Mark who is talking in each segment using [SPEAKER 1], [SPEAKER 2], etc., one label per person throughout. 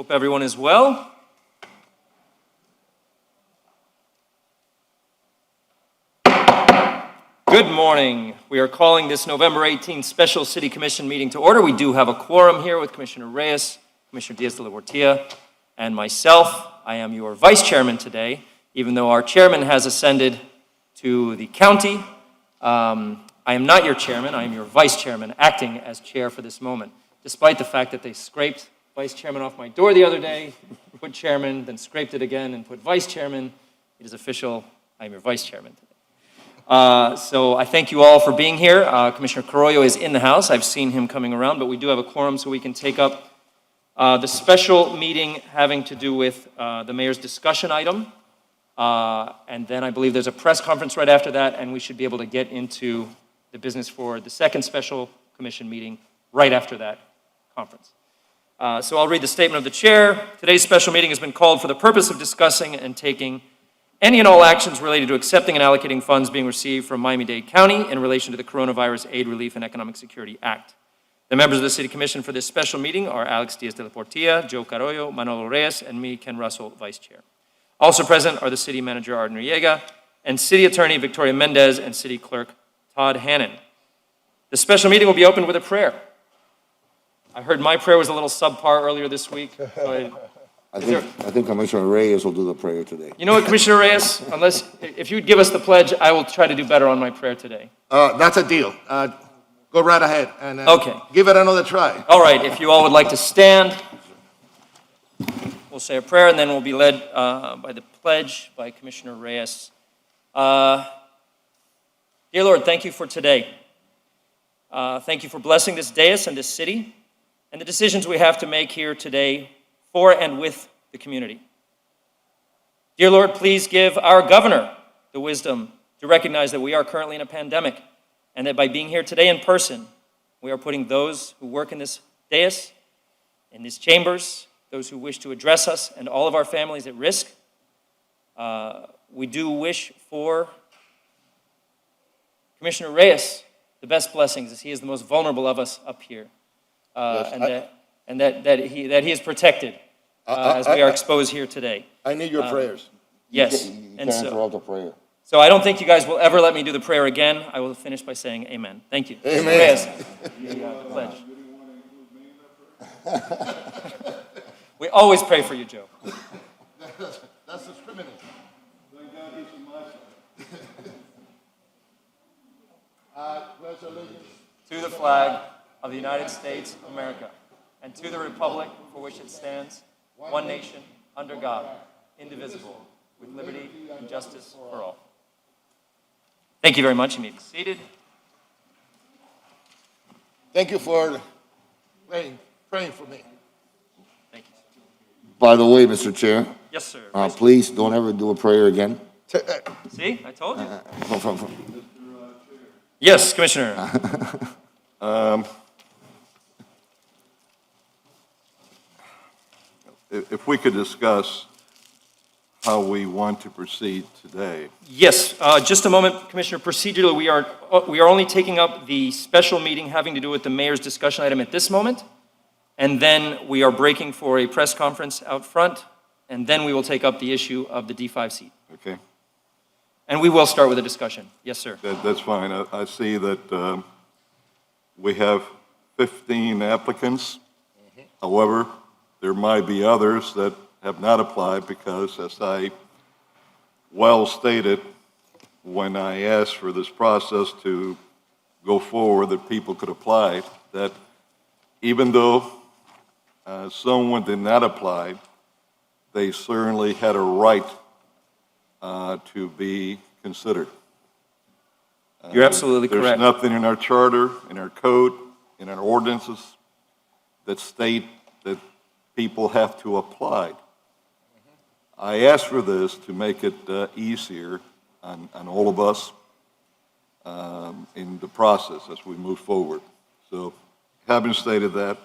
[SPEAKER 1] Hope everyone is well. Good morning. We are calling this November 18th Special City Commission meeting to order. We do have a quorum here with Commissioner Reyes, Commissioner Diaz de la Portilla, and myself. I am your vice chairman today, even though our chairman has ascended to the county. I am not your chairman. I am your vice chairman, acting as chair for this moment, despite the fact that they scraped vice chairman off my door the other day, put chairman, then scraped it again and put vice chairman. It is official. I am your vice chairman today. So I thank you all for being here. Commissioner Carollo is in the house. I've seen him coming around, but we do have a quorum so we can take up the special meeting having to do with the mayor's discussion item. And then I believe there's a press conference right after that, and we should be able to get into the business for the second special commission meeting right after that conference. So I'll read the statement of the chair. Today's special meeting has been called for the purpose of discussing and taking any and all actions related to accepting and allocating funds being received from Miami-Dade County in relation to the Coronavirus Aid, Relief, and Economic Security Act. The members of the City Commission for this special meeting are Alex Diaz de la Portilla, Joe Carollo, Manolo Reyes, and me, Ken Russell, Vice Chair. Also present are the City Manager, Art Noriega, and City Attorney, Victoria Mendez, and City Clerk, Todd Hannon. The special meeting will be opened with a prayer. I heard my prayer was a little subpar earlier this week. So
[SPEAKER 2] I think Commissioner Reyes will do the prayer today.
[SPEAKER 1] you know what, Commissioner Reyes? If you'd give us the pledge, I will try to do better on my prayer today.
[SPEAKER 3] That's a deal. Go right ahead and
[SPEAKER 1] Okay.
[SPEAKER 3] give it another try.
[SPEAKER 1] All right, if you all would like to stand, we'll say a prayer, and then we'll be led by the pledge by Commissioner Reyes. Dear Lord, thank you for today. Thank you for blessing this dais and this city, and the decisions we have to make here today for and with the community. Dear Lord, please give our governor the wisdom to recognize that we are currently in a pandemic, and that by being here today in person, we are putting those who work in this dais, in these chambers, those who wish to address us, and all of our families at risk. We do wish for Commissioner Reyes the best blessings, as he is the most vulnerable of us up here, and that he is protected as we are exposed here today.
[SPEAKER 3] I need your prayers.
[SPEAKER 1] Yes,
[SPEAKER 2] You
[SPEAKER 1] and
[SPEAKER 2] can't interrupt the prayer.
[SPEAKER 1] so I don't think you guys will ever let me do the prayer again. I will finish by saying amen. Thank you.
[SPEAKER 3] Amen.
[SPEAKER 1] Reyes, pledge. We always pray for you, Joe.
[SPEAKER 3] That's discrimination. Pledge allegiance
[SPEAKER 1] To the flag of the United States of America, and to the republic for which it stands, one nation, under God, indivisible, with liberty and justice for all. Thank you very much. You may be seated.
[SPEAKER 3] Thank you for praying for me.
[SPEAKER 1] Thank you.
[SPEAKER 2] By the way, Mr. Chair,
[SPEAKER 1] Yes, sir.
[SPEAKER 2] please don't ever do a prayer again.
[SPEAKER 1] See, I told you.
[SPEAKER 2] From-
[SPEAKER 1] Yes, Commissioner.
[SPEAKER 4] If we could discuss how we want to proceed today.
[SPEAKER 1] Yes, just a moment, Commissioner. Procedurally, we are only taking up the special meeting having to do with the mayor's discussion item at this moment, and then we are breaking for a press conference out front, and then we will take up the issue of the D5 seat.
[SPEAKER 4] Okay,
[SPEAKER 1] And we will start with a discussion. Yes, sir.
[SPEAKER 4] that's fine. I see that we have 15 applicants. However, there might be others that have not applied because, as I well stated when I asked for this process to go forward, that people could apply, that even though someone did not apply, they certainly had a right to be considered.
[SPEAKER 1] You're absolutely correct.
[SPEAKER 4] There's nothing in our charter, in our code, in our ordinances that state that people have to apply. I asked for this to make it easier on all of us in the process as we move forward. So having stated that,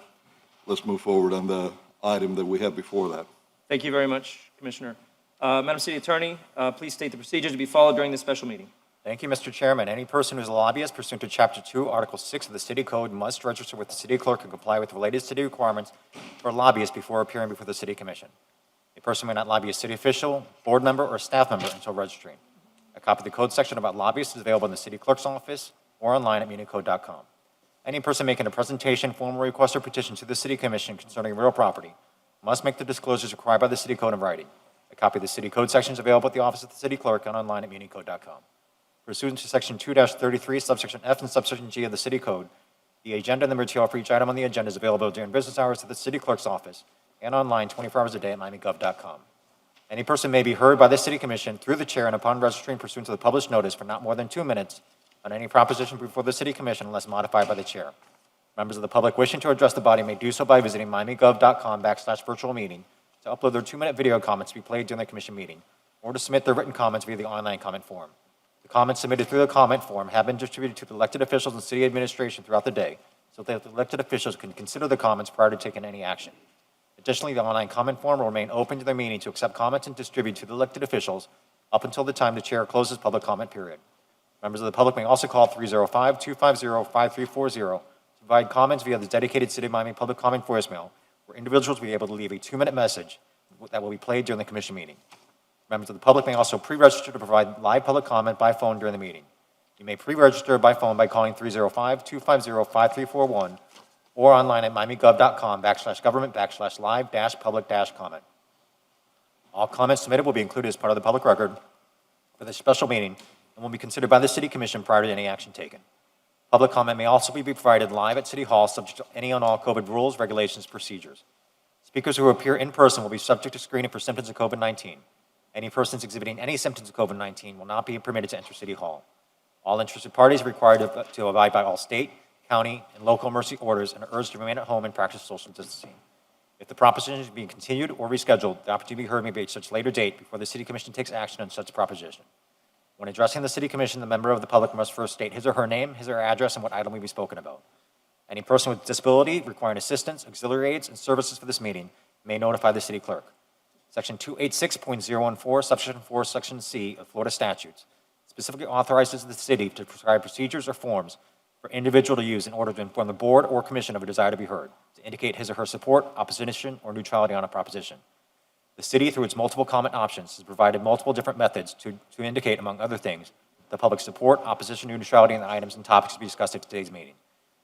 [SPEAKER 4] let's move forward on the item that we have before that.
[SPEAKER 1] Thank you very much, Commissioner. Madam City Attorney, please state the procedures to be followed during this special meeting.
[SPEAKER 5] Thank you, Mr. Chairman. Any person who is a lobbyist pursuant to Chapter 2, Article 6 of the City Code must register with the city clerk and comply with related city requirements for lobbyists before appearing before the City Commission. A person may not lobby a city official, board member, or staff member until registering. A copy of the code section about lobbyists is available in the city clerk's office or online at municode.com. Any person making a presentation, formal request, or petition to the City Commission concerning real property must make the disclosures required by the City Code in writing. A copy of the City Code section is available at the office of the city clerk and online at municode.com. Pursuant to Section 2-33, subsection F and subsection G of the City Code, the agenda and the material for each item on the agenda is available during business hours at the city clerk's office and online 24 hours a day at miamigov.com. Any person may be heard by the City Commission through the chair and upon registering pursuant to the published notice for not more than 2 minutes on any proposition before the City Commission unless modified by the chair. Members of the public wishing to address the body may do so by visiting miamigov.com/virtual meeting to upload their 2-minute video comments to be played during the commission meeting or to submit their written comments via the online comment form. The comments submitted through the comment form have been distributed to the elected officials and city administration throughout the day so that the elected officials can consider the comments prior to taking any action. Additionally, the online comment form will remain open to the meeting to accept comments and distribute to the elected officials up until the time the chair closes public comment period. Members of the public may also call 305-250-5340 to provide comments via the dedicated City of Miami public comment voicemail, where individuals will be able to leave a 2-minute message that will be played during the commission meeting. Members of the public may also pre-register to provide live public comment by phone during the meeting. You may pre-register by phone by calling 305-250-5341 or online at miamigov.com/government/live-public-comment. All comments submitted will be included as part of the public record for this special meeting and will be considered by the City Commission prior to any action taken. Public comment may also be provided live at City Hall subject to any and all COVID rules, regulations, procedures. Speakers who appear in person will be subject to screening for symptoms of COVID-19. Any persons exhibiting any symptoms of COVID-19 will not be permitted to enter City Hall. All interested parties are required to abide by all state, county, and local emergency orders and are urged to remain at home and practice social distancing. If the proposition is being continued or rescheduled, the opportunity to be heard may be at such later date before the City Commission takes action on such proposition. When addressing the City Commission, the member of the public must first state his or her name, his or her address, and what item will be spoken about. Any person with disability requiring assistance, auxiliary aids, and services for this meeting may notify the city clerk. Section 286.014, subsection 4, section C of Florida statutes specifically authorizes the city to prescribe procedures or forms for individual to use in order to inform the board or commission of a desire to be heard, to indicate his or her support, opposition, or neutrality on a proposition. The city, through its multiple comment options, has provided multiple different methods to indicate, among other things, the public's support, opposition, or neutrality on the items and topics to be discussed at today's meeting.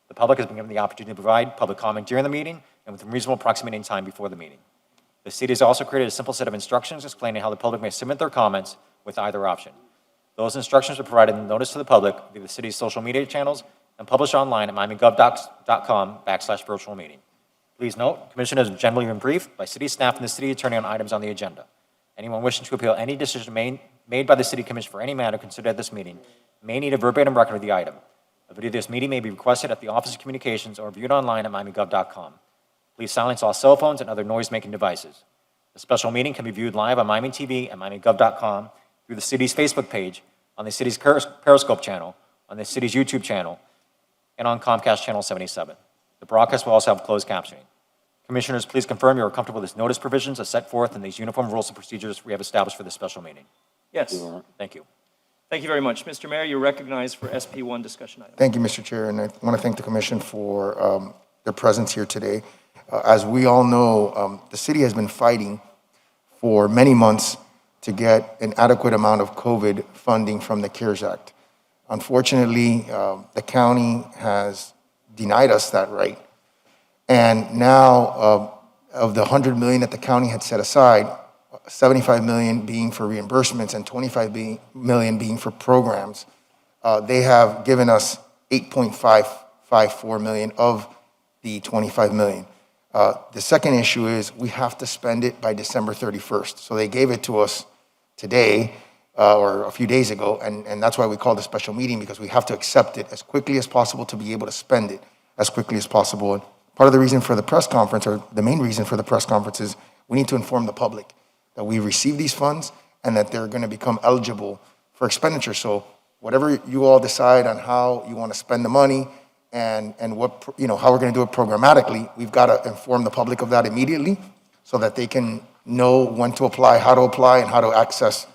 [SPEAKER 5] The public has been given the opportunity to provide public comment during the meeting and within reasonable proximity and time before the meeting. The city has also created a simple set of instructions explaining how the public may submit their comments with either option. Those instructions are provided in the notice to the public via the city's social media channels and published online at miamigov.com/virtual meeting. Please note, Commission has generally been briefed by city staff and the city attorney on items on the agenda. Anyone wishing to appeal any decision made by the City Commission for any matter considered at this meeting may need a verbatim record of the item. A video of this meeting may be requested at the Office of Communications or viewed online at miamigov.com. Please silence all cell phones and other noise-making devices. The special meeting can be viewed live on Miami TV at miamigov.com, through the city's Facebook page, on the city's Periscope channel, on the city's YouTube channel, and on Comcast Channel 77. The broadcast will also have closed captioning. Commissioners, please confirm you are comfortable with this notice provisions as set forth in these uniform rules and procedures we have established for this special meeting.
[SPEAKER 1] Yes.
[SPEAKER 5] Thank you.
[SPEAKER 1] Thank you very much. Mr. Mayor, you're recognized for SP1 discussion item.
[SPEAKER 6] Thank you, Mr. Chair, and I want to thank the Commission for their presence here today. As we all know, the city has been fighting for many months to get an adequate amount of COVID funding from the CARES Act. Unfortunately, the county has denied us that right. And now, of the $100 million that the county had set aside, $75 million being for reimbursements and $25 million being for programs, they have given us $8.554 million of the $25 million. The second issue is we have to spend it by December 31st. So they gave it to us today or a few days ago, and that's why we called a special meeting, because we have to accept it as quickly as possible to be able to spend it as quickly as possible. And part of the reason for the press conference, or the main reason for the press conference, is we need to inform the public that we receive these funds and that they're going to become eligible for expenditure. So whatever you all decide on how you want to spend the money and what, how we're going to do it programmatically, we've got to inform the public of that immediately so that they can know when to apply, how to apply, and how to access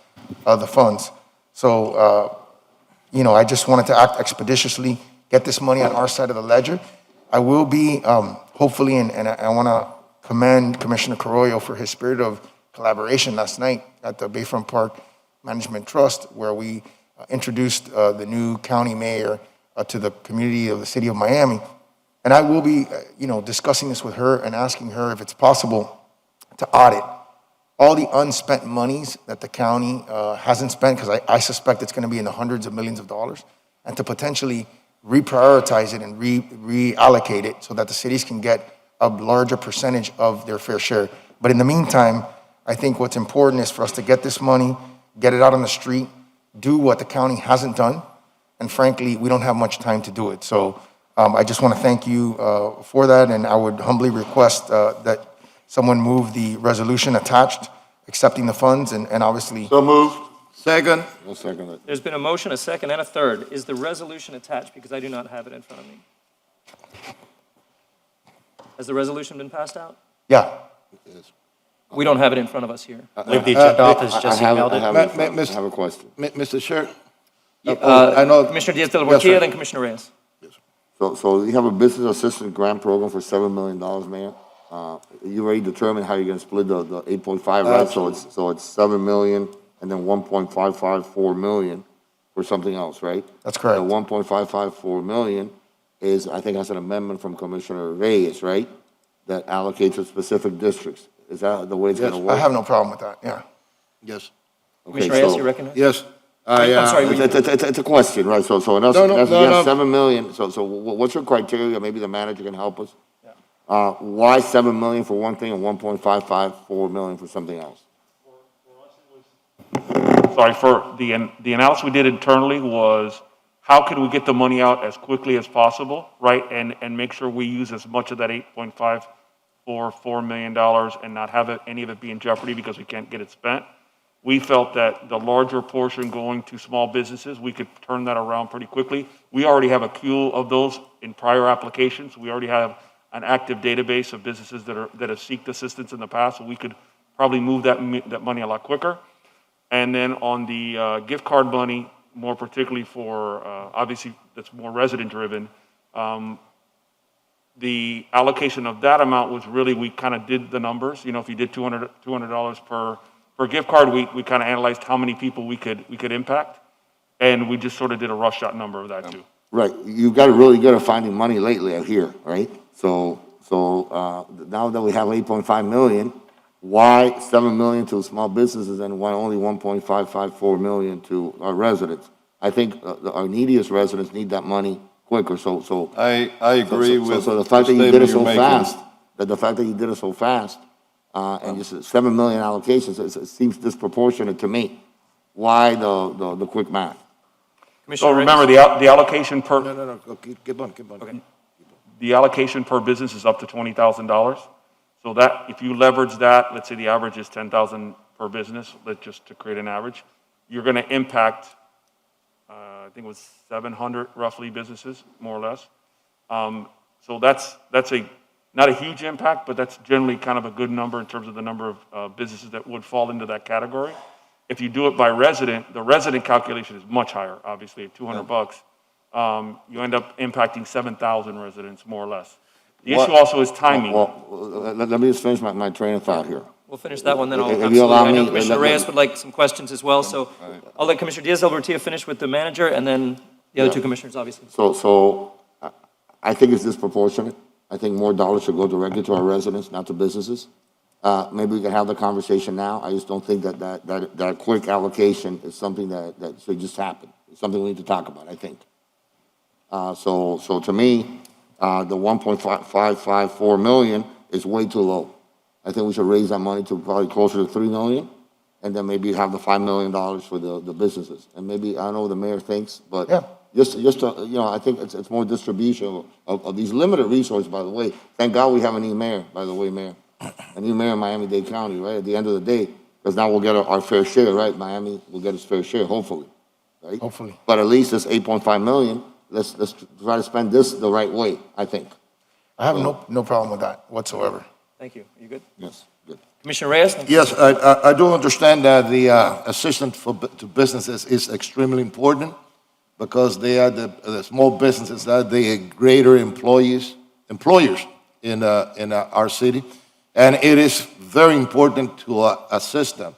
[SPEAKER 6] the funds. So I just wanted to act expeditiously, get this money on our side of the ledger. I will be, hopefully, and I want to commend Commissioner Carollo for his spirit of collaboration last night at the Bayfront Park Management Trust, where we introduced the new county mayor to the community of the city of Miami. And I will be, discussing this with her and asking her if it's possible to audit all the unspent monies that the county hasn't spent, because I suspect it's going to be in the hundreds of millions of dollars, and to potentially reprioritize it and reallocate it so that the cities can get a larger percentage of their fair share. But in the meantime, I think what's important is for us to get this money, get it out on the street, do what the county hasn't done, and frankly, we don't have much time to do it. So I just want to thank you for that, and I would humbly request that someone move the resolution attached, accepting the funds, and obviously,
[SPEAKER 4] So moved.
[SPEAKER 3] Second.
[SPEAKER 2] I'll second it.
[SPEAKER 1] There's been a motion, a second, and a third. Is the resolution attached? Because I do not have it in front of me. Has the resolution been passed out?
[SPEAKER 6] yeah.
[SPEAKER 1] We don't have it in front of us here.
[SPEAKER 5] Leave the agenda off as
[SPEAKER 2] I
[SPEAKER 5] just
[SPEAKER 2] have,
[SPEAKER 5] emailed
[SPEAKER 2] I
[SPEAKER 5] it.
[SPEAKER 2] have,
[SPEAKER 3] Ma-
[SPEAKER 2] it in front.
[SPEAKER 3] ma-
[SPEAKER 2] I have a question.
[SPEAKER 3] Mr. Chair?
[SPEAKER 1] I
[SPEAKER 3] I know.
[SPEAKER 1] Commissioner Diaz de la
[SPEAKER 3] Yes, sir.
[SPEAKER 1] Portilla, then Commissioner Reyes.
[SPEAKER 2] So you have a business assistance grant program for $7 million, Mayor. You already determined how you're gonna split the 8.5, right? So it's 7 million and then 1.554 million for something else, right?
[SPEAKER 6] That's correct.
[SPEAKER 2] The 1.554 million is, I think that's an amendment from Commissioner Reyes, right? That allocates to specific districts. Is that the way it's gonna
[SPEAKER 3] Yes,
[SPEAKER 2] work?
[SPEAKER 6] I have no problem with that, yeah.
[SPEAKER 3] Yes.
[SPEAKER 2] Okay,
[SPEAKER 1] Commissioner Reyes,
[SPEAKER 2] so-
[SPEAKER 1] you recognize?
[SPEAKER 3] Yes.
[SPEAKER 1] I'm sorry,
[SPEAKER 2] It's a question, right? So in essence,
[SPEAKER 3] No, no,
[SPEAKER 2] in essence,
[SPEAKER 3] no,
[SPEAKER 2] you have
[SPEAKER 3] no.
[SPEAKER 2] 7 million, so what's your criteria? Maybe the manager can help us. Why 7 million for one thing and 1.554 million for something else?
[SPEAKER 7] Sorry, for the analysis we did internally was, how can we get the money out as quickly as possible, right? And make sure we use as much of that $8.544 million and not have any of it be in jeopardy because we can't get it spent. We felt that the larger portion going to small businesses, we could turn that around pretty quickly. We already have a queue of those in prior applications. We already have an active database of businesses that have sought assistance in the past, so we could probably move that money a lot quicker. And then on the gift card money, more particularly for, obviously, that's more resident-driven, the allocation of that amount was really, we kind of did the numbers. If you did $200 per gift card, we kind of analyzed how many people we could impact, and we just sort of did a rough shot number of that, too.
[SPEAKER 2] Right, you got really good at finding money lately out here, right? So now that we have 8.5 million, why 7 million to small businesses and why only 1.554 million to our residents? I think our neediest residents need that money quicker, so.
[SPEAKER 4] I agree with
[SPEAKER 2] So the
[SPEAKER 4] the
[SPEAKER 2] fact that you did
[SPEAKER 4] statement
[SPEAKER 2] it so
[SPEAKER 4] you're making.
[SPEAKER 2] fast, the fact that you did it so fast, and just 7 million allocations, it seems disproportionate to me. Why the quick math?
[SPEAKER 7] So
[SPEAKER 1] Commissioner Reyes?
[SPEAKER 7] remember, the allocation per,
[SPEAKER 3] No, go, keep on.
[SPEAKER 1] Okay.
[SPEAKER 7] the allocation per business is up to $20,000. So that, if you leverage that, let's say the average is 10,000 per business, just to create an average, you're going to impact, I think it was 700 roughly businesses, more or less. So that's not a huge impact, but that's generally kind of a good number in terms of the number of businesses that would fall into that category. If you do it by resident, the resident calculation is much higher, obviously, at $200. You end up impacting 7,000 residents, more or less. The issue also is timing.
[SPEAKER 2] Well, let me just finish my train of thought here.
[SPEAKER 1] We'll finish that one, then I'll,
[SPEAKER 2] If you
[SPEAKER 1] absolutely.
[SPEAKER 2] allow
[SPEAKER 1] I know
[SPEAKER 2] me,
[SPEAKER 1] Commissioner
[SPEAKER 2] let-
[SPEAKER 1] Reyes would like some questions as well, so I'll let Commissioner Diaz de la Portilla finish with the manager, and then the other two commissioners, obviously.
[SPEAKER 2] So I think it's disproportionate. I think more dollars should go directly to our residents, not to businesses. Maybe we can have the conversation now. I just don't think that quick allocation is something that should just happen. It's something we need to talk about, I think. So to me, the 1.554 million is way too low. I think we should raise that money to probably closer to 3 million, and then maybe have the $5 million for the businesses. And maybe, I don't know what the mayor thinks, but
[SPEAKER 6] Yeah.
[SPEAKER 2] just to, I think it's more distribution of these limited resources, by the way. Thank God we have a new mayor, by the way, Mayor. A new mayor in Miami-Dade County, right, at the end of the day, because now we'll get our fair share, right? Miami will get its fair share, hopefully, right?
[SPEAKER 6] Hopefully.
[SPEAKER 2] But at least this 8.5 million, let's try to spend this the right way, I think.
[SPEAKER 6] I have no problem with that whatsoever.
[SPEAKER 1] Thank you. Are you good?
[SPEAKER 2] Yes, good.
[SPEAKER 1] Commissioner Reyes?
[SPEAKER 3] Yes, I do understand that the assistance to businesses is extremely important, because they are the small businesses, that are the greater employers in our city. And it is very important to assist them.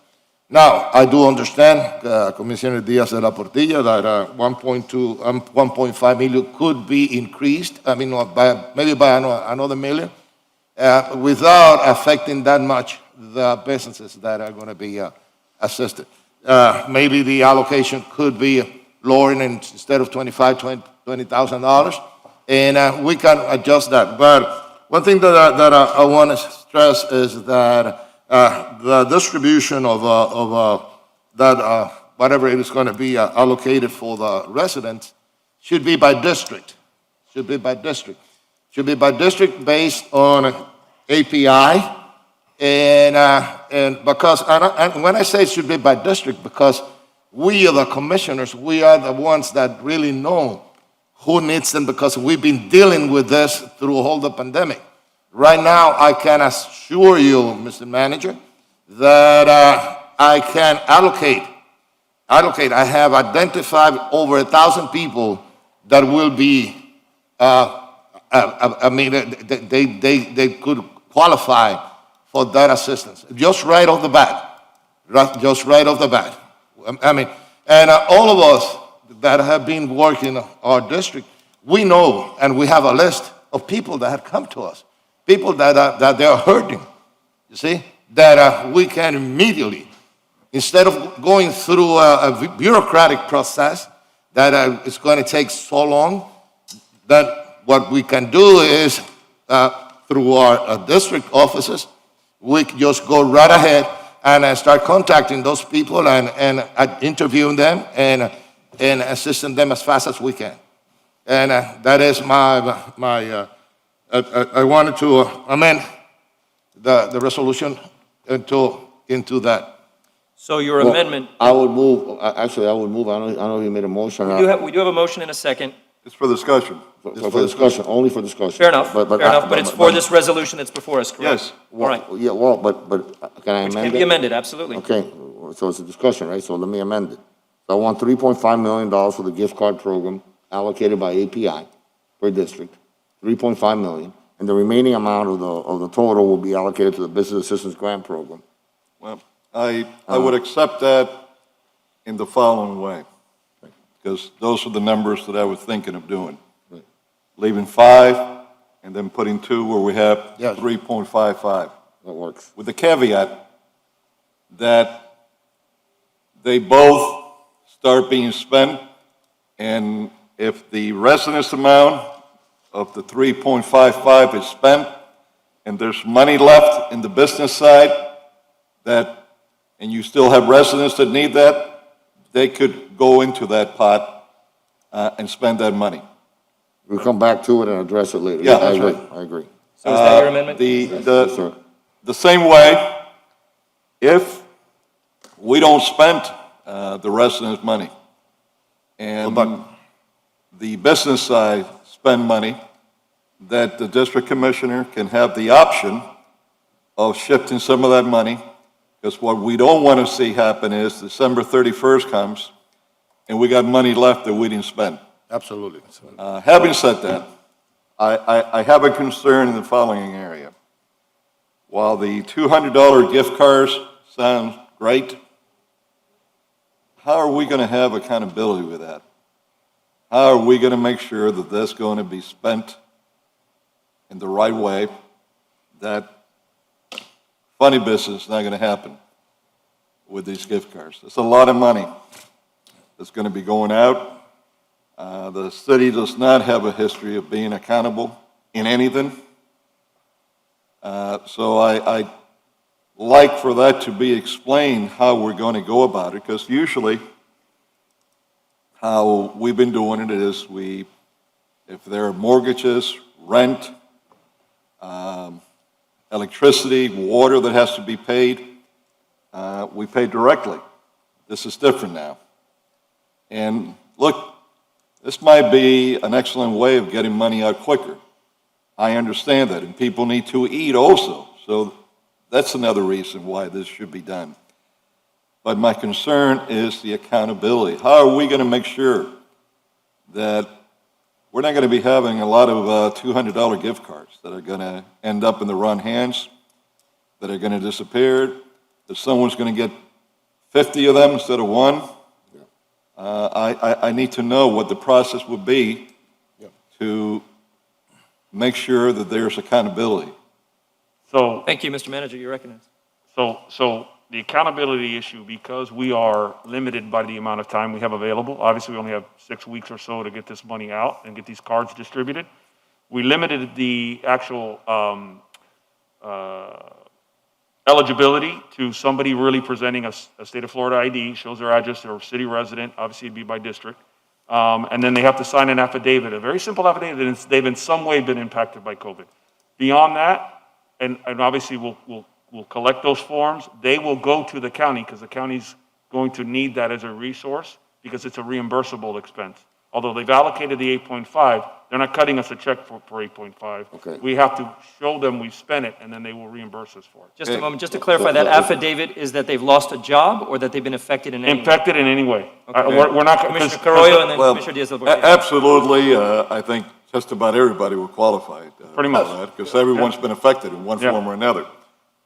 [SPEAKER 3] Now, I do understand, Commissioner Diaz de la Portilla, that 1.5 million could be increased, maybe by another million, without affecting that much the businesses that are going to be assisted. Maybe the allocation could be lower instead of $20,000, and we can adjust that. But one thing that I want to stress is that the distribution of that whatever it is going to be allocated for the residents should be by district. Should be by district based on API, and because and when I say it should be by district, because we are the commissioners, we are the ones that really know who needs them, because we've been dealing with this through all the pandemic. Right now, I can assure you, Mr. Manager, that I can allocate. I have identified over 1,000 people that will be, they could qualify for that assistance, just right off the bat. And all of us that have been working in our district, we know, and we have a list of people that have come to us, people that they are hurting, you see, that we can immediately, instead of going through a bureaucratic process that is going to take so long, that what we can do is, through our district offices, we just go right ahead and start contacting those people and interviewing them and assisting them as fast as we can. And that is I wanted to amend the resolution into that.
[SPEAKER 1] So your amendment,
[SPEAKER 2] I would move, actually, I don't know if you made a motion.
[SPEAKER 1] we do have a motion and a second.
[SPEAKER 4] It's for discussion.
[SPEAKER 2] For discussion, only for discussion.
[SPEAKER 1] Fair enough, but it's for this resolution that's before us, correct?
[SPEAKER 4] Yes.
[SPEAKER 1] All right,
[SPEAKER 2] Yeah, well, but can I
[SPEAKER 1] which
[SPEAKER 2] amend
[SPEAKER 1] can
[SPEAKER 2] it?
[SPEAKER 1] be amended, absolutely.
[SPEAKER 2] Okay, so it's a discussion, right? So let me amend it. So I want $3.5 million for the gift card program allocated by API per district, $3.5 million, and the remaining amount of the total will be allocated to the Business Assistance Grant Program.
[SPEAKER 4] Well, I would accept that in the following way, because those are the numbers that I was thinking of doing.
[SPEAKER 2] Right.
[SPEAKER 4] Leaving 5 and then putting 2 where we have
[SPEAKER 3] Yes.
[SPEAKER 4] 3.55.
[SPEAKER 2] That works.
[SPEAKER 4] With the caveat that they both start being spent, and if the residence amount of the 3.55 is spent, and there's money left in the business side, and you still have residents that need that, they could go into that pot and spend that money.
[SPEAKER 2] We'll come back to it and address it later.
[SPEAKER 4] Yeah,
[SPEAKER 2] I
[SPEAKER 4] that's
[SPEAKER 2] agree.
[SPEAKER 4] right.
[SPEAKER 2] I agree.
[SPEAKER 1] So is that your amendment?
[SPEAKER 2] Yes, sir.
[SPEAKER 4] The same way, if we don't spend the residents' money, and the business side spend money, that the district commissioner can have the option of shifting some of that money, because what we don't want to see happen is December 31st comes, and we got money left that we didn't spend.
[SPEAKER 3] Absolutely.
[SPEAKER 4] Having said that, I have a concern in the following area. While the $200 gift cards sound great, how are we going to have accountability with that? How are we going to make sure that that's going to be spent in the right way, that funny business is not going to happen with these gift cards? It's a lot of money that's going to be going out. The city does not have a history of being accountable in anything. So I like for that to be explained, how we're going to go about it, because usually how we've been doing it is if there are mortgages, rent, electricity, water that has to be paid, we pay directly. This is different now. And look, this might be an excellent way of getting money out quicker. I understand that, and people need to eat also. So that's another reason why this should be done. But my concern is the accountability. How are we going to make sure that we're not going to be having a lot of $200 gift cards that are going to end up in the wrong hands, that are going to disappear, that someone's going to get 50 of them instead of one. I need to know what the process would be to make sure that there's accountability.
[SPEAKER 7] So,
[SPEAKER 1] Thank you, Mr. Manager, you're recognized.
[SPEAKER 7] so the accountability issue, because we are limited by the amount of time we have available, obviously we only have 6 weeks or so to get this money out and get these cards distributed. We limited the actual eligibility to somebody really presenting a state of Florida ID, shows their address, they're a city resident, obviously it'd be by district. And then they have to sign an affidavit, a very simple affidavit, that they've in some way been impacted by COVID. Beyond that, and obviously we'll collect those forms, they will go to the county, because the county's going to need that as a resource, because it's a reimbursable expense. Although they've allocated the 8.5, they're not cutting us a check for 8.5.
[SPEAKER 2] Okay.
[SPEAKER 7] We have to show them we've spent it, and then they will reimburse us for it.
[SPEAKER 1] Just a moment, just to clarify, that affidavit is that they've lost a job or that they've been affected in any way?
[SPEAKER 7] Infected in any way.
[SPEAKER 1] Okay.
[SPEAKER 7] We're not.
[SPEAKER 1] Commissioner Carollo and then
[SPEAKER 4] Well,
[SPEAKER 1] Commissioner Diaz-Levartia.
[SPEAKER 4] Absolutely, I think just about everybody will qualify.
[SPEAKER 7] Pretty much.
[SPEAKER 4] Because everyone's been affected in one
[SPEAKER 7] Yeah.
[SPEAKER 4] form or another.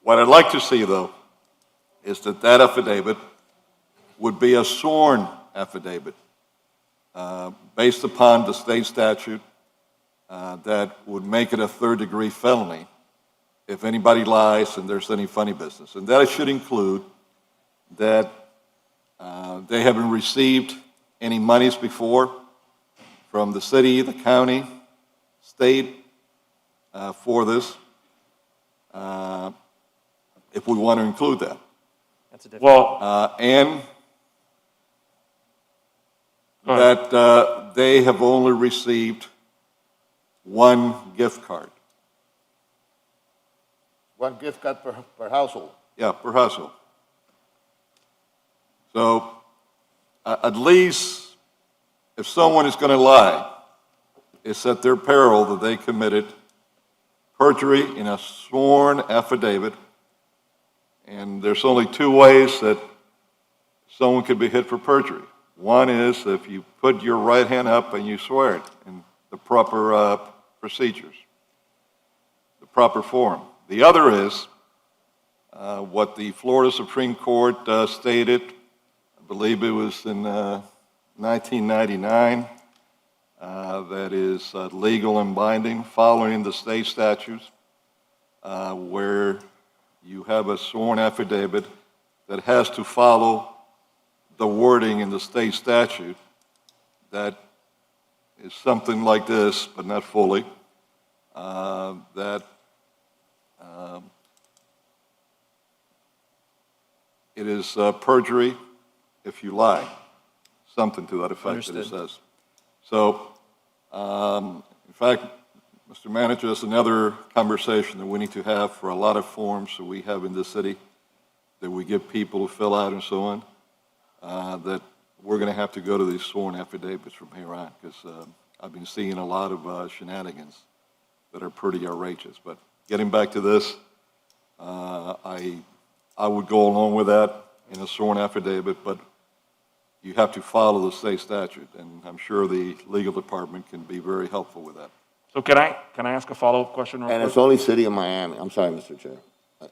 [SPEAKER 4] What I'd like to see, though, is that affidavit would be a sworn affidavit based upon the state statute that would make it a third-degree felony if anybody lies and there's any funny business. And that should include that they haven't received any monies before from the city, the county, state for this, if we want to include that.
[SPEAKER 1] That's a different.
[SPEAKER 7] Well,
[SPEAKER 4] And
[SPEAKER 7] Go ahead.
[SPEAKER 4] that they have only received one gift card.
[SPEAKER 3] One gift card per household.
[SPEAKER 4] Yeah, per household. So at least if someone is going to lie, it's at their peril that they committed perjury in a sworn affidavit. And there's only two ways that someone could be hit for perjury. One is if you put your right hand up and you swear it in the proper procedures, the proper form. The other is what the Florida Supreme Court stated, I believe it was in 1999, that is legal and binding, following the state statutes, where you have a sworn affidavit that has to follow the wording in the state statute that is something like this, but not fully, that it is perjury if you lie, something to that effect that it
[SPEAKER 1] Understood.
[SPEAKER 4] says. So, in fact, Mr. Manager, that's another conversation that we need to have for a lot of forms that we have in this city that we give people to fill out and so on, that we're going to have to go to these sworn affidavits from here on, because I've been seeing a lot of shenanigans that are pretty outrageous. But getting back to this, I would go along with that in a sworn affidavit, but you have to follow the state statute, and I'm sure the legal department can be very helpful with that.
[SPEAKER 7] so can I ask a follow-up question real
[SPEAKER 2] And
[SPEAKER 7] quick?
[SPEAKER 2] it's only City of Miami, I'm sorry, Mr. Chair.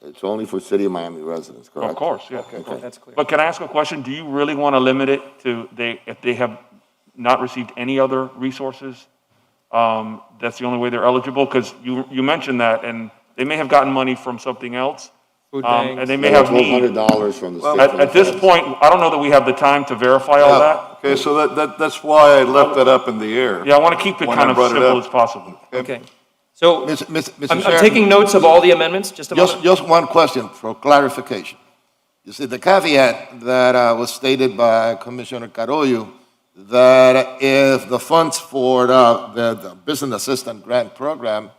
[SPEAKER 2] It's only for City of Miami residents, correct?
[SPEAKER 7] Of course, yeah.
[SPEAKER 2] Okay.
[SPEAKER 1] That's clear.
[SPEAKER 7] But can I ask a question? Do you really want to limit it to if they have not received any other resources? That's the only way they're eligible? Because you mentioned that, and they may have gotten money from something else.
[SPEAKER 1] Food banks.
[SPEAKER 7] And they may have need.
[SPEAKER 2] $1,200 from the state.
[SPEAKER 7] At this point, I don't know that we have the time to verify all that.
[SPEAKER 4] Okay, so that's why I left that up in the air.
[SPEAKER 7] Yeah, I want to keep it
[SPEAKER 4] When
[SPEAKER 7] kind
[SPEAKER 4] I
[SPEAKER 7] of
[SPEAKER 4] brought it
[SPEAKER 7] simple
[SPEAKER 4] up.
[SPEAKER 7] as possible.
[SPEAKER 1] Okay. So
[SPEAKER 3] Mr.
[SPEAKER 1] I'm
[SPEAKER 3] Chair,
[SPEAKER 1] taking notes of all the amendments, just a moment.
[SPEAKER 3] just one question for clarification. You see, the caveat that was stated by Commissioner Carollo, that if the funds for the Business Assistant Grant Program,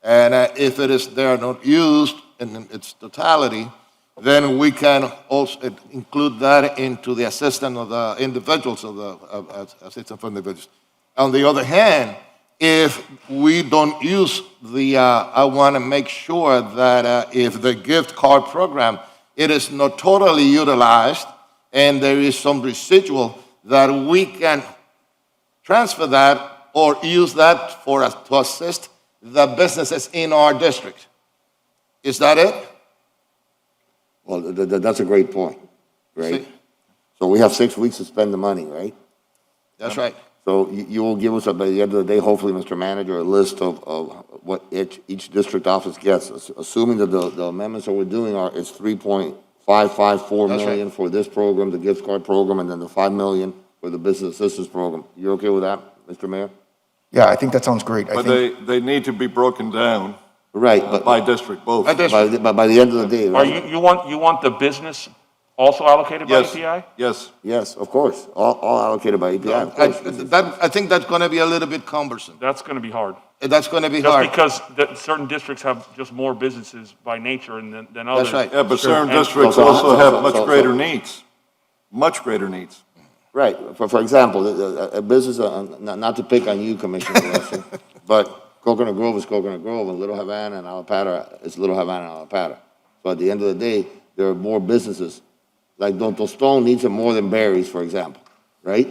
[SPEAKER 3] and if they are not used in its totality, then we can also include that into the assistance of the individuals, of the assistance for individuals. On the other hand, if we don't use I want to make sure that if the gift card program, it is not totally utilized and there is some residual, that we can transfer that or use that for us to assist the businesses in our district. Is that it?
[SPEAKER 2] Well, that's a great point, right?
[SPEAKER 3] See?
[SPEAKER 2] So we have 6 weeks to spend the money, right?
[SPEAKER 3] That's right.
[SPEAKER 2] So you will give us, by the end of the day, hopefully, Mr. Manager, a list of what each district office gets, assuming that the amendments that we're doing are, it's 3.554
[SPEAKER 3] That's right.
[SPEAKER 2] million for this program, the gift card program, and then the 5 million for the business assistance program. You're okay with that, Mr. Mayor?
[SPEAKER 6] Yeah, I think that sounds great. I
[SPEAKER 4] But
[SPEAKER 6] think,
[SPEAKER 4] they need to be broken down
[SPEAKER 2] Right,
[SPEAKER 4] by district, both.
[SPEAKER 3] By district.
[SPEAKER 2] by the end of the day,
[SPEAKER 7] Are
[SPEAKER 2] right?
[SPEAKER 7] you want the business also allocated by
[SPEAKER 4] Yes,
[SPEAKER 7] API?
[SPEAKER 4] yes.
[SPEAKER 2] Yes, of course, all allocated by API, of course.
[SPEAKER 3] I think that's going to be a little bit cumbersome.
[SPEAKER 7] That's going to be hard.
[SPEAKER 3] That's going to be
[SPEAKER 7] Just
[SPEAKER 3] hard.
[SPEAKER 7] because certain districts have just more businesses by nature than others.
[SPEAKER 3] right.
[SPEAKER 4] Yeah, but certain
[SPEAKER 7] And-
[SPEAKER 4] districts
[SPEAKER 2] So-
[SPEAKER 4] also have much
[SPEAKER 2] so-
[SPEAKER 4] greater needs, much greater needs.
[SPEAKER 2] Right, for example, a business, not to pick on you, Commissioner Wilson, but Coconut Grove is Coconut Grove, and Little Havana and Alapata is Little Havana and Alapata. So at the end of the day, there are more businesses, like Don Tostón needs it more than Berries, for example, right?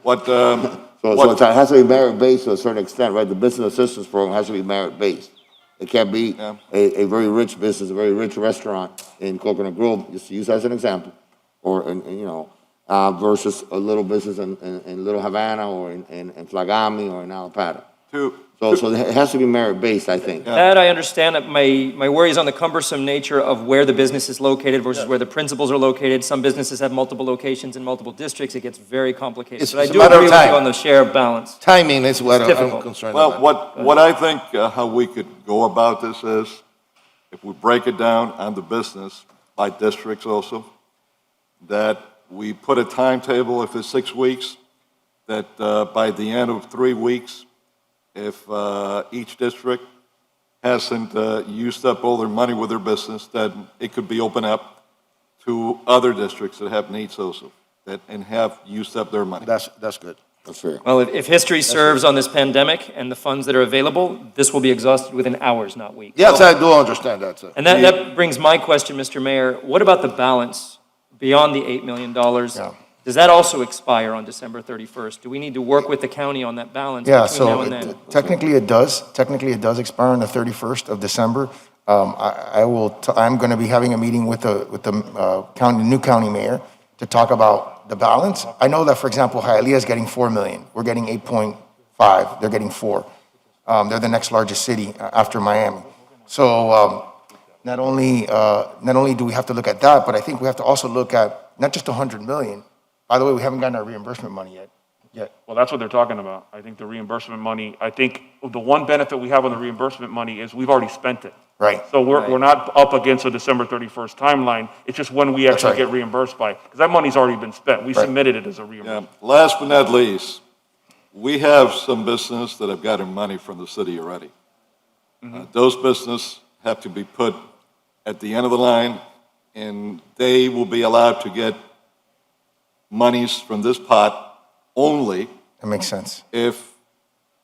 [SPEAKER 4] What,
[SPEAKER 2] So it has to be merit-based to a certain extent, right? The business assistance program has to be merit-based. It can't be
[SPEAKER 4] Yeah.
[SPEAKER 2] a very rich business, a very rich restaurant in Coconut Grove, just to use as an example, or, versus a little business in Little Havana or in Flagami or in Alapata. So it has to be merit-based, I think.
[SPEAKER 1] That I understand. That my worry is on the cumbersome nature of where the business is located versus where the principals are located. Some businesses have multiple locations in multiple districts. It gets very complicated.
[SPEAKER 3] It's-
[SPEAKER 1] But I
[SPEAKER 3] it's a
[SPEAKER 1] do
[SPEAKER 3] matter of
[SPEAKER 1] agree with you
[SPEAKER 3] time.
[SPEAKER 1] on the share of balance.
[SPEAKER 3] Timing is what
[SPEAKER 1] It's
[SPEAKER 3] I'm
[SPEAKER 1] difficult.
[SPEAKER 3] concerned
[SPEAKER 4] well,
[SPEAKER 3] about.
[SPEAKER 4] what I think, how we could go about this is, if we break it down on the business by districts also, that we put a timetable, if it's 6 weeks, that by the end of 3 weeks, if each district hasn't used up all their money with their business, then it could be open up to other districts that have needs also, and have used up their money.
[SPEAKER 3] That's good.
[SPEAKER 2] That's fair.
[SPEAKER 1] Well, if history serves on this pandemic and the funds that are available, this will be exhausted within hours, not weeks.
[SPEAKER 3] Yes, I do understand that, sir.
[SPEAKER 1] And that brings my question, Mr. Mayor. What about the balance beyond the $8 million?
[SPEAKER 6] Yeah.
[SPEAKER 1] Does that also expire on December 31st? Do we need to work with the county on that balance
[SPEAKER 6] yeah,
[SPEAKER 1] between now
[SPEAKER 6] so
[SPEAKER 1] and then?
[SPEAKER 6] technically it does. Technically, it does expire on the 31st of December. I'm going to be having a meeting with the new county mayor to talk about the balance. I know that, for example, Hialeah is getting 4 million. We're getting 8.5. They're getting 4. They're the next largest city after Miami. So not only do we have to look at that, but I think we have to also look at not just 100 million. By the way, we haven't gotten our reimbursement money yet.
[SPEAKER 7] Well, that's what they're talking about. I think the reimbursement money, I think the one benefit we have on the reimbursement money is we've already spent it.
[SPEAKER 6] Right.
[SPEAKER 7] So we're not up against a December 31st timeline. It's just when we actually
[SPEAKER 6] right.
[SPEAKER 7] get reimbursed by, because that money's already been spent. We
[SPEAKER 6] Right.
[SPEAKER 7] submitted it as a
[SPEAKER 4] Yeah.
[SPEAKER 7] reimbursement.
[SPEAKER 4] Last but not least, we have some business that have gotten money from the city already. Those business have to be put at the end of the line, and they will be allowed to get monies from this pot only
[SPEAKER 6] That makes sense.
[SPEAKER 4] if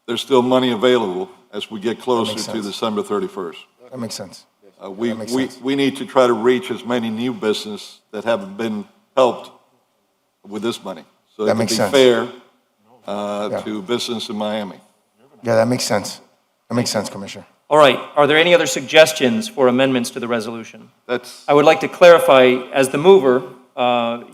[SPEAKER 4] there's still money available as we get closer
[SPEAKER 6] makes
[SPEAKER 4] to
[SPEAKER 6] sense.
[SPEAKER 4] December 31st.
[SPEAKER 6] That makes sense.
[SPEAKER 4] We
[SPEAKER 6] That makes
[SPEAKER 4] we
[SPEAKER 6] sense.
[SPEAKER 4] we need to try to reach as many new business that haven't been helped with this money. So
[SPEAKER 6] That
[SPEAKER 4] it can
[SPEAKER 6] makes
[SPEAKER 4] be
[SPEAKER 6] sense.
[SPEAKER 4] fair
[SPEAKER 6] Yeah.
[SPEAKER 4] to business in Miami.
[SPEAKER 6] Yeah, that makes sense. That makes sense, Commissioner.
[SPEAKER 1] All right, are there any other suggestions for amendments to the resolution?
[SPEAKER 4] That's,
[SPEAKER 1] I would like to clarify, as the mover,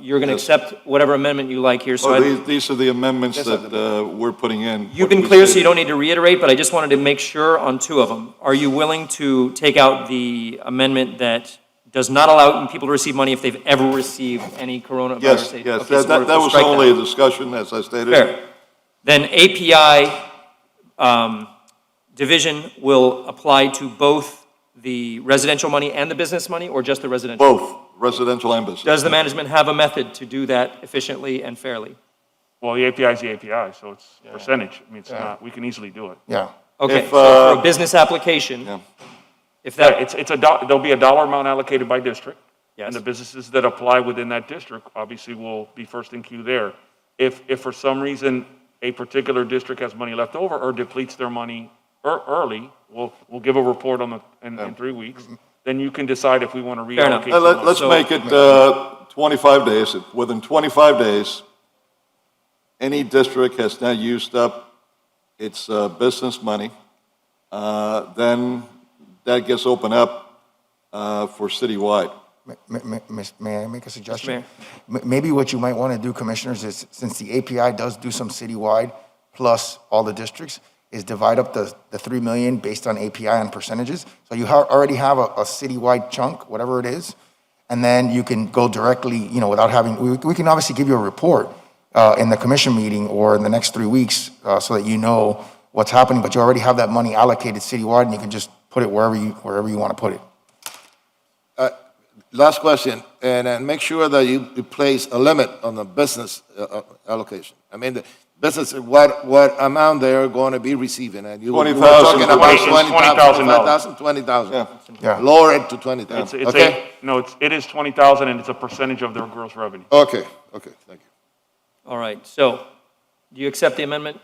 [SPEAKER 1] you're going to
[SPEAKER 4] Yes.
[SPEAKER 1] accept whatever amendment you like here. So
[SPEAKER 4] these are the amendments that we're putting in.
[SPEAKER 1] you've been clear, so you don't need to reiterate, but I just wanted to make sure on 2 of them. Are you willing to take out the amendment that does not allow people to receive money if they've ever received any coronavirus
[SPEAKER 4] Yes,
[SPEAKER 1] aid?
[SPEAKER 4] yes,
[SPEAKER 1] Okay, so
[SPEAKER 4] that
[SPEAKER 1] we'll
[SPEAKER 4] was
[SPEAKER 1] strike
[SPEAKER 4] only a discussion, as I stated.
[SPEAKER 1] Fair. Then API division will apply to both the residential money and the business money, or just the residential?
[SPEAKER 4] Both residential and business.
[SPEAKER 1] Does the management have a method to do that efficiently and fairly?
[SPEAKER 7] Well, the API is the API, so it's percentage. I mean, it's not, we can easily do it.
[SPEAKER 6] Yeah.
[SPEAKER 1] Okay,
[SPEAKER 4] If,
[SPEAKER 1] so for a business application,
[SPEAKER 4] Yeah.
[SPEAKER 1] if
[SPEAKER 7] Yeah,
[SPEAKER 1] that,
[SPEAKER 7] there'll be a dollar amount allocated by district.
[SPEAKER 1] Yes.
[SPEAKER 7] And the businesses that apply within that district, obviously, will be first in queue there. If for some reason a particular district has money left over or depletes their money early, we'll give a report in 3 weeks. Then you can decide if we want to
[SPEAKER 1] Fair enough.
[SPEAKER 7] reallocate. some money.
[SPEAKER 4] Let's
[SPEAKER 1] So-
[SPEAKER 4] make it 25 days. Within 25 days, any district has not used up its business money, then that gets opened up for citywide.
[SPEAKER 6] May I make a suggestion?
[SPEAKER 1] Mayor.
[SPEAKER 6] Maybe what you might want to do, commissioners, is since the API does do some citywide plus all the districts, is divide up the 3 million based on API and percentages. So you already have a citywide chunk, whatever it is, and then you can go directly, without having, we can obviously give you a report in the commission meeting or in the next 3 weeks so that you know what's happening, but you already have that money allocated citywide and you can just put it wherever you want to put it.
[SPEAKER 3] Last question, and make sure that you place a limit on the business allocation. I mean, the business, what amount they are going to be receiving, and you were
[SPEAKER 4] 20,000.
[SPEAKER 3] talking about
[SPEAKER 7] It's $20,000.
[SPEAKER 3] 20,000.
[SPEAKER 6] Yeah.
[SPEAKER 3] Lower it to 20,000,
[SPEAKER 7] It's
[SPEAKER 3] okay?
[SPEAKER 7] it is 20,000 and it's a percentage of their gross revenue.
[SPEAKER 3] Okay, thank you.
[SPEAKER 1] All right, so do you accept the amendment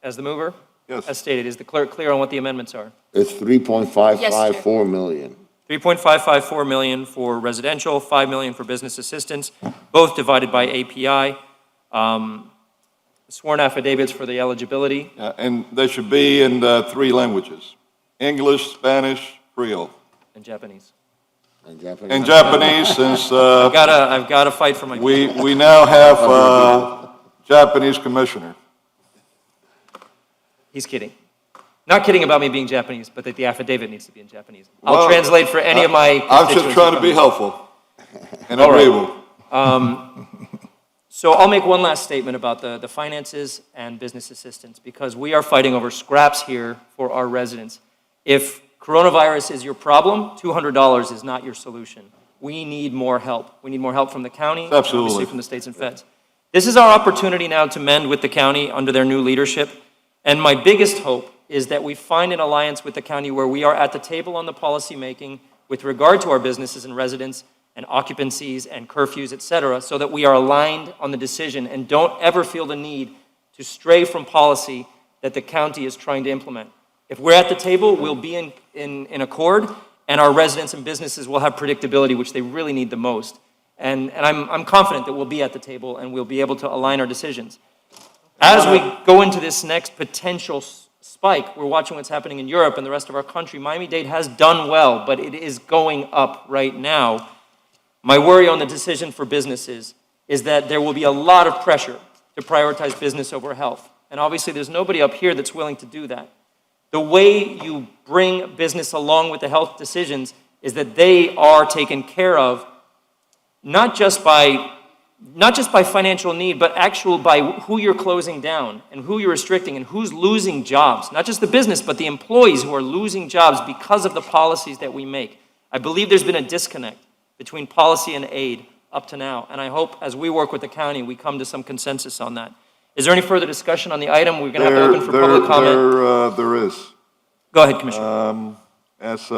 [SPEAKER 1] as the mover?
[SPEAKER 4] Yes.
[SPEAKER 1] As stated, is the clerk clear on what the amendments are?
[SPEAKER 2] It's 3.554 million.
[SPEAKER 1] 3.554 million for residential, 5 million for business assistance, both divided by API. Sworn affidavits for the eligibility.
[SPEAKER 4] And they should be in 3 languages: English, Spanish, Creole.
[SPEAKER 1] And Japanese.
[SPEAKER 2] And Japanese.
[SPEAKER 4] And Japanese, since
[SPEAKER 1] I've gotta fight for my.
[SPEAKER 4] we now have a Japanese commissioner.
[SPEAKER 1] He's kidding. Not kidding about me being Japanese, but that the affidavit needs to be in Japanese. I'll
[SPEAKER 4] Well,
[SPEAKER 1] translate for any of my
[SPEAKER 4] I'm just
[SPEAKER 1] constituents
[SPEAKER 4] trying
[SPEAKER 1] who
[SPEAKER 4] to be
[SPEAKER 1] come.
[SPEAKER 4] helpful and
[SPEAKER 1] All right.
[SPEAKER 4] agreeable.
[SPEAKER 1] So I'll make one last statement about the finances and business assistance, because we are fighting over scraps here for our residents. If coronavirus is your problem, $200 is not your solution. We need more help. We need more help from the county, and
[SPEAKER 4] Absolutely.
[SPEAKER 1] obviously from the states and feds. This is our opportunity now to mend with the county under their new leadership. And my biggest hope is that we find an alliance with the county where we are at the table on the policy making with regard to our businesses and residents and occupancies and curfews, et cetera, so that we are aligned on the decision and don't ever feel the need to stray from policy that the county is trying to implement. If we're at the table, we'll be in accord, and our residents and businesses will have predictability, which they really need the most. And I'm confident that we'll be at the table and we'll be able to align our decisions. As we go into this next potential spike, we're watching what's happening in Europe and the rest of our country. Miami-Dade has done well, but it is going up right now. My worry on the decision for businesses is that there will be a lot of pressure to prioritize business over health. And obviously, there's nobody up here that's willing to do that. The way you bring business along with the health decisions is that they are taken care of, not just by financial need, but actual by who you're closing down and who you're restricting and who's losing jobs. Not just the business, but the employees who are losing jobs because of the policies that we make. I believe there's been a disconnect between policy and aid up to now, and I hope as we work with the county, we come to some consensus on that. Is there any further discussion on the item? We're going to have to open for public comment.
[SPEAKER 4] There is.
[SPEAKER 1] Go ahead, Commissioner.
[SPEAKER 4] As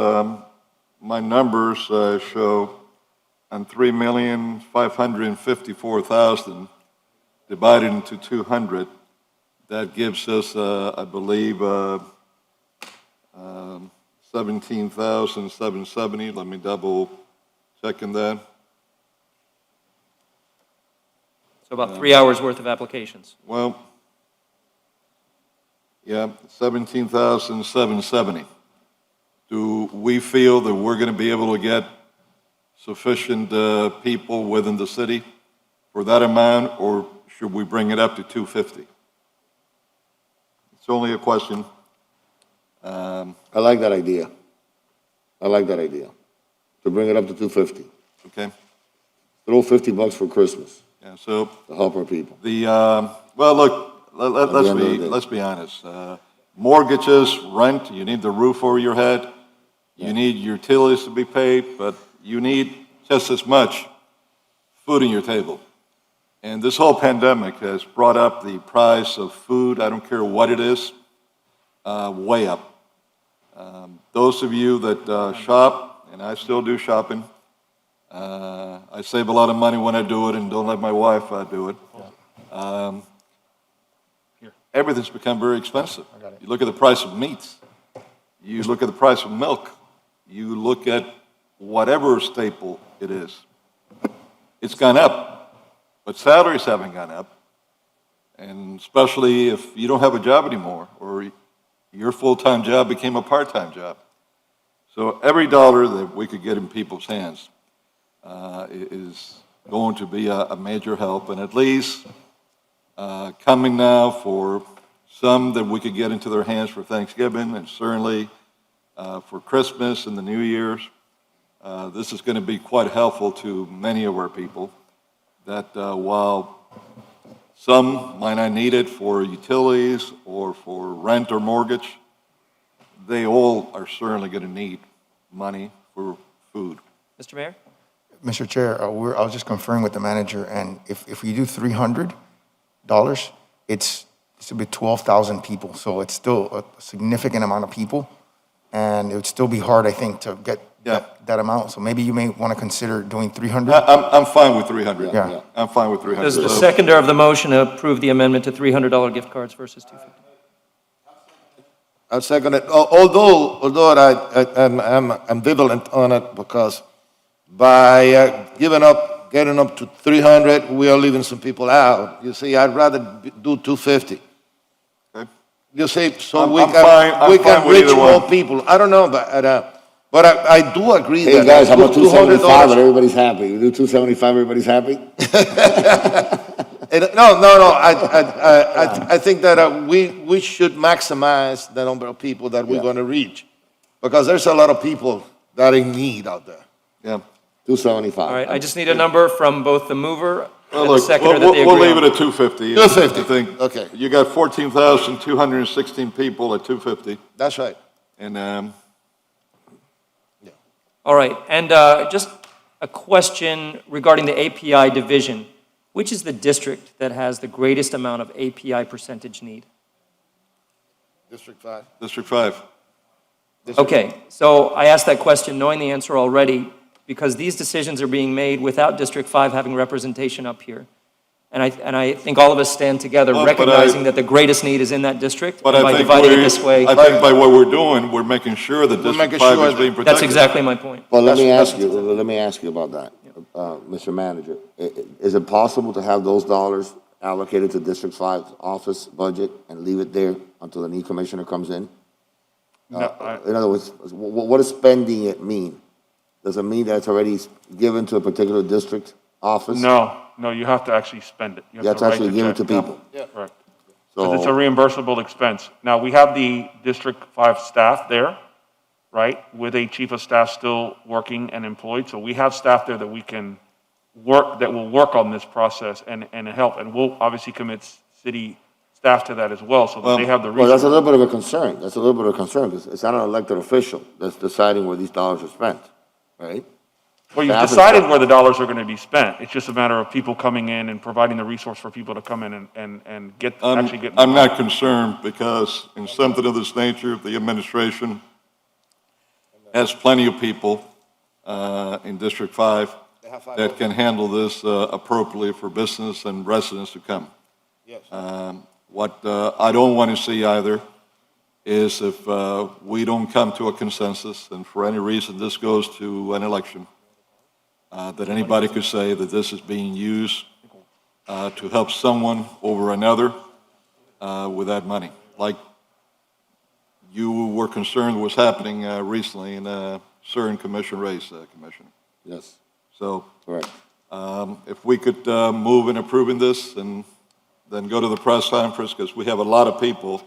[SPEAKER 4] my numbers show, on 3,554,000 divided into 200, that gives us, I believe, 17,770. Let me double check in that.
[SPEAKER 1] So about 3 hours worth of applications.
[SPEAKER 4] Well, yeah, 17,770. Do we feel that we're going to be able to get sufficient people within the city for that amount, or should we bring it up to 250? It's only a question.
[SPEAKER 2] I like that idea. To bring it up to 250.
[SPEAKER 4] Okay?
[SPEAKER 2] Throw $50 for Christmas
[SPEAKER 4] Yeah, so
[SPEAKER 2] to help our people.
[SPEAKER 4] well, look, let's be honest. Mortgages, rent, you need the roof over your head. You need utilities to be paid, but you need just as much food on your table. And this whole pandemic has brought up the price of food, I don't care what it is, way up. Those of you that shop, and I still do shopping, I save a lot of money when I do it and don't let my wife do it. Everything's become very expensive. You look at the price of meats. You look at the price of milk. You look at whatever staple it is. It's gone up, but salaries haven't gone up. And especially if you don't have a job anymore, or your full-time job became a part-time job. So every dollar that we could get in people's hands is going to be a major help, and at least coming now for some that we could get into their hands for Thanksgiving, and certainly for Christmas and the New Year's. This is going to be quite helpful to many of our people, that while some might not need it for utilities or for rent or mortgage, they all are certainly going to need money for food.
[SPEAKER 1] Mr. Mayor?
[SPEAKER 6] Mr. Chair, I was just conferring with the manager, and if we do $300, it's a bit 12,000 people, so it's still a significant amount of people, and it would still be hard, I think, to get that amount. So maybe you may want to consider doing 300.
[SPEAKER 4] I'm fine with 300.
[SPEAKER 6] Yeah.
[SPEAKER 4] I'm fine with 300.
[SPEAKER 1] Does the
[SPEAKER 4] So-
[SPEAKER 1] seconder of the motion approve the amendment to $300 gift cards versus $250?
[SPEAKER 3] I'll second it. Although I'm ambivalent on it, because by getting up to 300, we are leaving some people out. You see, I'd rather do 250.
[SPEAKER 4] Okay.
[SPEAKER 3] You see, so
[SPEAKER 4] I'm
[SPEAKER 3] we
[SPEAKER 4] fine-
[SPEAKER 3] can
[SPEAKER 4] I'm fine with
[SPEAKER 3] reach
[SPEAKER 4] either
[SPEAKER 3] more
[SPEAKER 4] one.
[SPEAKER 3] people. I don't know, but I do agree
[SPEAKER 2] Hey,
[SPEAKER 3] that.
[SPEAKER 2] guys, how about
[SPEAKER 3] $200
[SPEAKER 2] $275 and everybody's happy? You do $275, everybody's happy?
[SPEAKER 3] No. I think that we should maximize the number of people that we're
[SPEAKER 2] Yeah.
[SPEAKER 3] going to reach, because there's a lot of people that are in need out there.
[SPEAKER 4] Yeah.
[SPEAKER 2] 275.
[SPEAKER 1] All right, I just need a number from both the mover
[SPEAKER 4] Well,
[SPEAKER 1] and the
[SPEAKER 4] look,
[SPEAKER 1] seconder that they
[SPEAKER 4] we'll
[SPEAKER 1] agree
[SPEAKER 4] leave
[SPEAKER 1] on.
[SPEAKER 4] it at 250.
[SPEAKER 3] 250,
[SPEAKER 4] I think.
[SPEAKER 3] okay.
[SPEAKER 4] You got 14,216 people at 250,
[SPEAKER 3] That's right.
[SPEAKER 4] and
[SPEAKER 1] All right, and just a question regarding the API division. Which is the district that has the greatest amount of API percentage need?
[SPEAKER 3] District 5.
[SPEAKER 4] District 5.
[SPEAKER 1] Okay, so I asked that question knowing the answer already, because these decisions are being made without District 5 having representation up here. And I think all of us stand together
[SPEAKER 4] Well, but
[SPEAKER 1] recognizing that the greatest need is in that district.
[SPEAKER 4] But
[SPEAKER 1] And
[SPEAKER 4] I
[SPEAKER 1] by
[SPEAKER 4] think
[SPEAKER 1] dividing it this way,
[SPEAKER 4] I think by what we're doing, we're making sure that District
[SPEAKER 3] making
[SPEAKER 4] 5
[SPEAKER 3] sure
[SPEAKER 4] is being
[SPEAKER 3] that-
[SPEAKER 4] protected.
[SPEAKER 1] that's exactly my point.
[SPEAKER 2] Well, let me
[SPEAKER 3] That's-
[SPEAKER 2] ask you about that, Mr. Manager. Is it possible to have those dollars allocated to District 5's office budget and leave it there until the new commissioner comes in?
[SPEAKER 7] No,
[SPEAKER 2] In other words, what does spending it mean? Does it mean that it's already given to a particular district office?
[SPEAKER 7] No, you have to actually spend it.
[SPEAKER 2] You have to
[SPEAKER 7] write
[SPEAKER 2] actually
[SPEAKER 7] the
[SPEAKER 2] give it to
[SPEAKER 7] check.
[SPEAKER 2] people.
[SPEAKER 7] Correct. Because it's a
[SPEAKER 2] So,
[SPEAKER 7] reimbursable expense. Now, we have the District 5 staff there, right, with a chief of staff still working and employed. So we have staff there that we can work, that will work on this process and help. And we'll obviously commit city staff to that as well, so that they have the
[SPEAKER 2] well, that's a
[SPEAKER 7] resources.
[SPEAKER 2] little bit of a concern. That's a little bit of a concern, because it's not an elected official that's deciding where these dollars are spent, right?
[SPEAKER 7] Well, you've
[SPEAKER 2] staff is
[SPEAKER 7] decided
[SPEAKER 2] staff.
[SPEAKER 7] where the dollars are going to be spent. It's just a matter of people coming in and providing the resource for people to come in and actually get.
[SPEAKER 4] I'm not concerned, because in something of this nature, the administration has plenty of people in District 5 that can handle this appropriately for business and residents to come.
[SPEAKER 3] Yes.
[SPEAKER 4] What I don't want to see either is if we don't come to a consensus, and for any reason this goes to an election, that anybody could say that this is being used to help someone over another with that money. Like you were concerned was happening recently in a certain commission race, Commissioner.
[SPEAKER 2] Yes,
[SPEAKER 4] So
[SPEAKER 2] correct.
[SPEAKER 4] if we could move in approving this and then go to the press conference, because we have a lot of people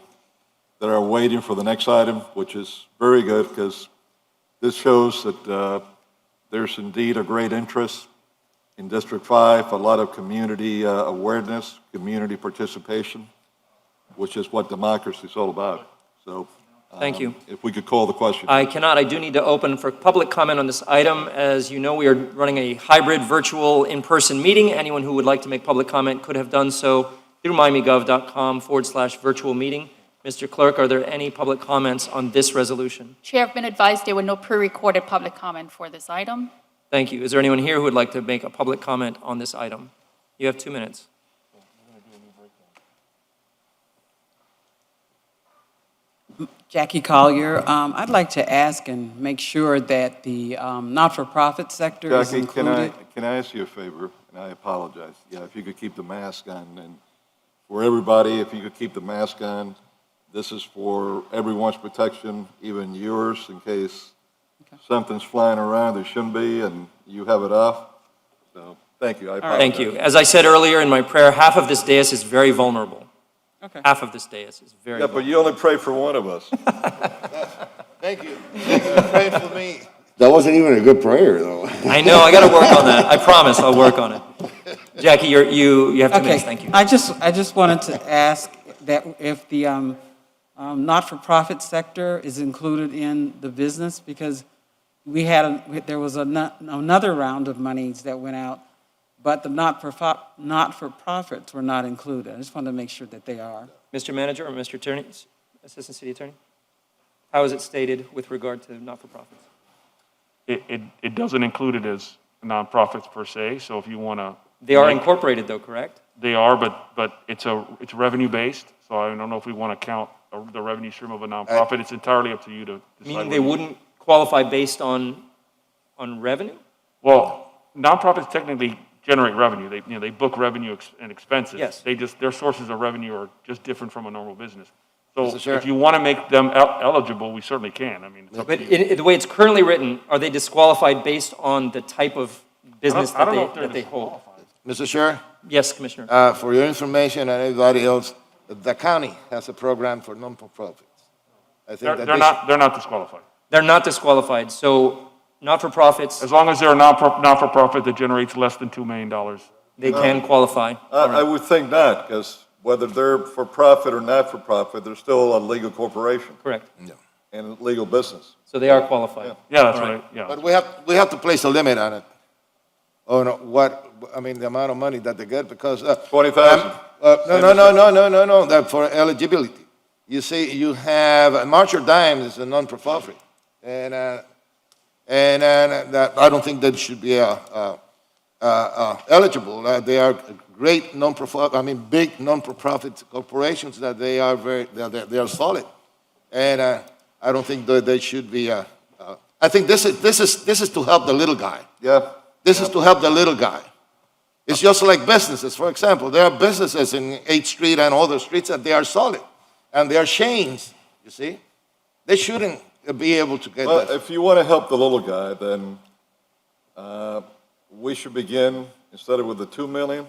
[SPEAKER 4] that are waiting for the next item, which is very good, because this shows that there's indeed a great interest in District 5, a lot of community awareness, community participation, which is what democracy is all about. So
[SPEAKER 1] Thank you.
[SPEAKER 4] if we could call the question.
[SPEAKER 1] I cannot. I do need to open for public comment on this item. As you know, we are running a hybrid virtual in-person meeting. Anyone who would like to make public comment could have done so through miamigov.com/virtual meeting. Mr. Clerk, are there any public comments on this resolution?
[SPEAKER 8] Chair, I've been advised there were no pre-recorded public comment for this item.
[SPEAKER 1] Thank you. Is there anyone here who would like to make a public comment on this item? You have 2 minutes.
[SPEAKER 9] Jackie Collier. I'd like to ask and make sure that the not-for-profit sector is
[SPEAKER 4] Jackie,
[SPEAKER 9] included.
[SPEAKER 4] can I ask you a favor? And I apologize. Yeah, if you could keep the mask on, and for everybody, if you could keep the mask on. This is for everyone's protection, even yours, in case something's flying around that shouldn't be, and you have it off. So, thank you. I apologize.
[SPEAKER 1] Thank you. As I said earlier in my prayer, half of this dais is very vulnerable.
[SPEAKER 9] Okay.
[SPEAKER 1] Half of this dais is very
[SPEAKER 4] Yeah,
[SPEAKER 1] vulnerable.
[SPEAKER 4] but you only pray for one of us.
[SPEAKER 3] Thank you. Thank you for praying for me.
[SPEAKER 2] That wasn't even a good prayer, though.
[SPEAKER 1] I know, I got to work on that. I promise, I'll work on it. Jackie, you have 2 minutes, thank you.
[SPEAKER 9] I just wanted to ask that if the not-for-profit sector is included in the business, because there was another round of monies that went out, but the not-for-profits were not included. I just wanted to make sure that they are.
[SPEAKER 1] Mr. Manager or Mr. Attorney, Assistant City Attorney? How is it stated with regard to not-for-profits?
[SPEAKER 7] It doesn't include it as nonprofits per se, so if you want to.
[SPEAKER 1] They are incorporated though, correct?
[SPEAKER 7] They are, but it's revenue-based, so I don't know if we want to count the revenue stream of a nonprofit. It's entirely up to you to decide.
[SPEAKER 1] Meaning they wouldn't qualify based on revenue?
[SPEAKER 7] Well, nonprofits technically generate revenue. They book revenue and expenses.
[SPEAKER 1] Yes.
[SPEAKER 7] Their sources of revenue are just different from a normal business. So
[SPEAKER 3] Mr. Chair.
[SPEAKER 7] if you want to make them eligible, we certainly can. I mean, it's up to
[SPEAKER 1] But
[SPEAKER 7] you.
[SPEAKER 1] the way it's currently written, are they disqualified based on the type of business
[SPEAKER 7] I don't know if they're
[SPEAKER 1] that they hold?
[SPEAKER 7] disqualified.
[SPEAKER 3] Mr. Chair,
[SPEAKER 1] Yes, Commissioner.
[SPEAKER 3] for your information and everybody else, the county has a program for non-for-profits. I think that
[SPEAKER 7] They're not disqualified.
[SPEAKER 1] They're not disqualified, so not-for-profits,
[SPEAKER 7] As long as they're a not-for-profit that generates less than $2 million.
[SPEAKER 1] they can qualify.
[SPEAKER 4] I would think not, because whether they're for profit or not for profit, they're still a legal corporation
[SPEAKER 1] Correct.
[SPEAKER 4] and a legal business.
[SPEAKER 1] So they are qualified.
[SPEAKER 7] Yeah, that's
[SPEAKER 1] All right.
[SPEAKER 7] right, yeah.
[SPEAKER 3] But we have to place a limit on it. On the amount of money that they get, because.
[SPEAKER 4] 20,000.
[SPEAKER 3] No, that for eligibility. You see, you have, March or Dimes is a non-profit. And that, I don't think that should be eligible. They are great non-profit, big non-profit corporations that they are they are solid. And I don't think that they should be, I think this is to help the little guy.
[SPEAKER 4] Yeah,
[SPEAKER 3] This is to help the little guy. It's just like businesses. For example, there are businesses in 8th Street and other streets that they are solid, and they are chains, you see? They shouldn't be able to get
[SPEAKER 4] well,
[SPEAKER 3] that.
[SPEAKER 4] if you want to help the little guy, then we should begin, instead of with the 2 million,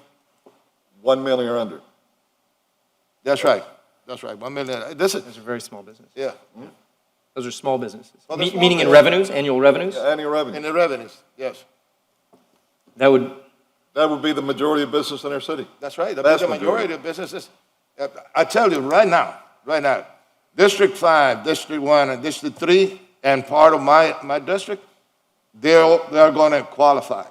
[SPEAKER 4] 1 million or under.
[SPEAKER 3] That's right. That's right. 1 million. This is,
[SPEAKER 1] Those are very small businesses.
[SPEAKER 3] yeah,
[SPEAKER 1] Those are small businesses.
[SPEAKER 3] Well, they're small
[SPEAKER 1] Meaning in
[SPEAKER 3] business.
[SPEAKER 1] revenues, annual revenues?
[SPEAKER 4] Annual revenue.
[SPEAKER 3] in the revenues, yes.
[SPEAKER 1] That would,
[SPEAKER 4] That would be the majority of business in our city.
[SPEAKER 3] That's right. The
[SPEAKER 4] Vast
[SPEAKER 3] majority of businesses, I tell you right now, District 5, District 1, and District 3, and part of my district, they're going to qualify.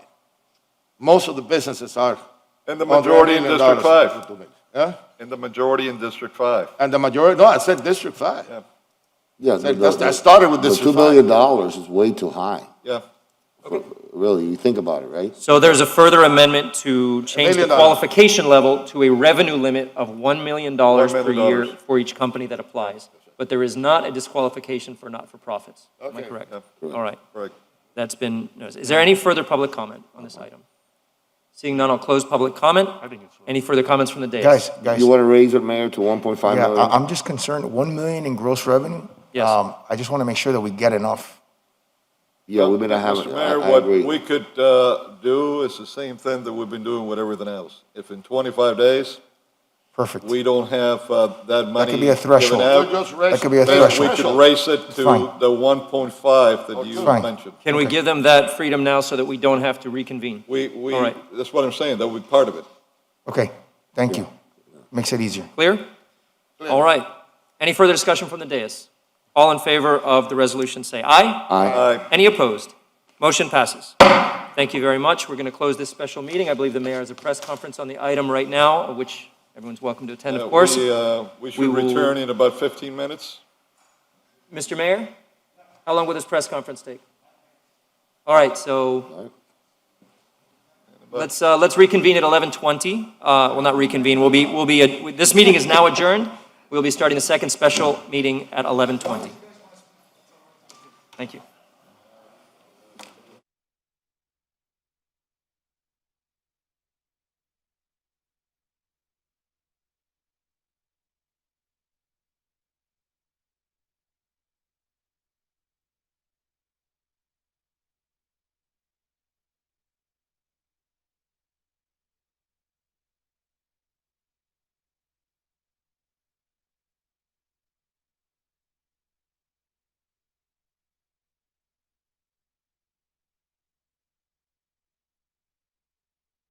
[SPEAKER 3] Most of the businesses are.
[SPEAKER 4] And the majority in
[SPEAKER 3] $100
[SPEAKER 4] District
[SPEAKER 3] million.
[SPEAKER 4] 5.
[SPEAKER 3] Yeah?
[SPEAKER 4] And the majority in District 5.
[SPEAKER 3] And the majority, no, I said District 5.
[SPEAKER 4] Yeah.
[SPEAKER 2] Yeah,
[SPEAKER 3] That started with
[SPEAKER 2] the
[SPEAKER 3] District
[SPEAKER 2] $2
[SPEAKER 3] 5.
[SPEAKER 2] billion is way too high.
[SPEAKER 4] Yeah.
[SPEAKER 2] Really, you think about it, right?
[SPEAKER 1] so there's a further amendment to change the
[SPEAKER 3] $1 million.
[SPEAKER 1] qualification level to a revenue limit of $1 million per
[SPEAKER 4] $1
[SPEAKER 1] year
[SPEAKER 4] million.
[SPEAKER 1] for each company that applies. But there is not a disqualification for not-for-profits. Am I
[SPEAKER 3] Okay.
[SPEAKER 1] correct?
[SPEAKER 4] Yeah.
[SPEAKER 1] All right.
[SPEAKER 4] Right.
[SPEAKER 1] That's been noticed. Is there any further public comment on this item? Seeing none, I'll close public comment.
[SPEAKER 7] I think it's.
[SPEAKER 1] Any further comments from the dais?
[SPEAKER 6] Guys,
[SPEAKER 2] You want to raise it, Mayor, to 1.5
[SPEAKER 6] yeah,
[SPEAKER 2] million?
[SPEAKER 6] I'm just concerned, 1 million in gross revenue?
[SPEAKER 1] Yes.
[SPEAKER 6] I just want to make sure that we get enough.
[SPEAKER 2] Yeah, we're going to have,
[SPEAKER 4] Mr. Mayor,
[SPEAKER 2] I
[SPEAKER 4] what
[SPEAKER 2] agree.
[SPEAKER 4] we could do is the same thing that we've been doing with everything else. If in 25 days,
[SPEAKER 6] Perfect.
[SPEAKER 4] we don't have that money
[SPEAKER 6] could be a threshold.
[SPEAKER 4] given out,
[SPEAKER 3] Just raise
[SPEAKER 6] That could be a
[SPEAKER 3] the
[SPEAKER 4] then we
[SPEAKER 6] threshold.
[SPEAKER 4] could raise it to
[SPEAKER 6] Fine.
[SPEAKER 4] the 1.5 that you
[SPEAKER 6] Fine.
[SPEAKER 4] mentioned.
[SPEAKER 1] Can we
[SPEAKER 6] Okay.
[SPEAKER 1] give them that freedom now so that we don't have to reconvene? All right.
[SPEAKER 4] That's what I'm saying, that would be part of it.
[SPEAKER 6] Okay, thank you. Makes it easier.
[SPEAKER 1] Clear? All right. Any further discussion from the dais? All in favor of the resolution, say aye.
[SPEAKER 2] Aye.
[SPEAKER 1] Any opposed? Motion passes. Thank you very much. We're going to close this special meeting. I believe the mayor has a press conference on the item right now, which everyone's welcome to attend, of course.
[SPEAKER 4] We should
[SPEAKER 1] will-
[SPEAKER 4] return in about 15 minutes.
[SPEAKER 1] Mr. Mayor, how long will this press conference take? All right, so let's reconvene at 11:20. Well, not reconvene. This meeting is now adjourned. We'll be starting the second special meeting at 11:20. Thank you.